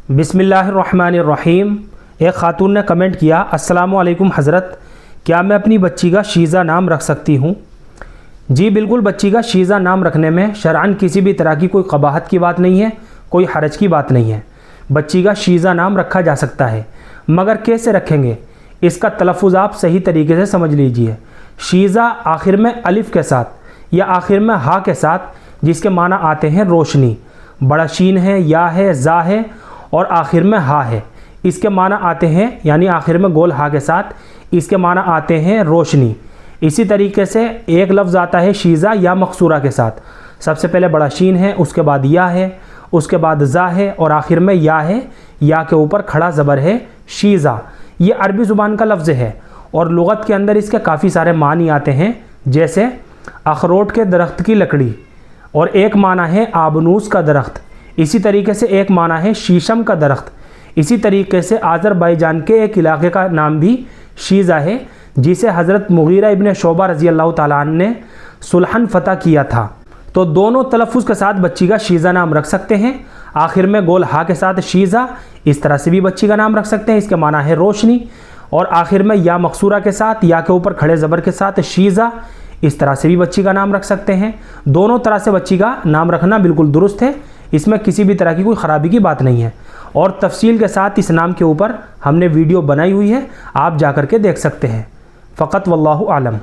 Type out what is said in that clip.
बिस्मिल्लाहिर्रहमानिर्रहीम। एक ख़ातून ने कमेंट किया, अस्सलामु अलैकुम हज़रत, क्या मैं अपनी बच्ची का शीज़ा नाम रख सकती हूँ? जी बिल्कुल, बच्ची का शीज़ा नाम रखने में शरअन किसी भी तरह की कोई क़बाहत की बात नहीं है, कोई हरज की बात नहीं है। बच्ची का शीज़ा नाम रखा जा सकता है, मगर कैसे रखेंगे इसका तलफ़ुज़ आप सही तरीके से समझ लीजिए। शीज़ा आखिर में अलिफ़ के साथ या आखिर में हा के साथ, जिसके माना आते हैं रोशनी। बड़ा शीन है, या है, ज़ा है और आखिर में हा है, इसके माना आते हैं, यानी आखिर में गोल हा के साथ, इसके माना आते हैं रोशनी। इसी तरीके से एक लफ्ज़ आता है शीज़ा या मकसूरा के साथ। सबसे पहले बड़ा शीन है, उसके बाद या है, उसके बाद ज़ा है और आखिर में या है। या के ऊपर खड़ा ज़बर है, शीज़ा। ये अरबी ज़ुबान का लफ्ज़ है और लुग़त के अंदर इसके काफ़ी सारे मानी आते हैं, जैसे अखरोट के दरख्त की लकड़ी, और एक माना है आबनूस का दरख्त। इसी तरीके से एक माना है शीशम का दरख्त। इसी तरीके से आज़रबाईजान के एक इलाके का नाम भी शीज़ा है, जिसे हज़रत मुग़ीरा इब्न शोबा रज़ी अल्लाह ताला अन्हु ने सुलहन फ़तह किया था। तो दोनों तलफ़ुज़ के साथ बच्ची का शीज़ा नाम रख सकते हैं। आखिर में गोल हा के साथ शीज़ा, इस तरह से भी बच्ची का नाम रख सकते हैं, इसके माना है रोशनी। और आखिर में या मकसूरा के साथ, या के ऊपर खड़े ज़बर के साथ शीज़ा, इस तरह से भी बच्ची का नाम रख सकते हैं। दोनों तरह से बच्ची का नाम रखना बिल्कुल दुरुस्त है, इसमें किसी भी तरह की कोई ख़राबी की बात नहीं है। और तफसील के साथ इस नाम के ऊपर हमने वीडियो बनाई हुई है, आप जा कर के देख सकते हैं। फ़क़त वल्लाहु आलम।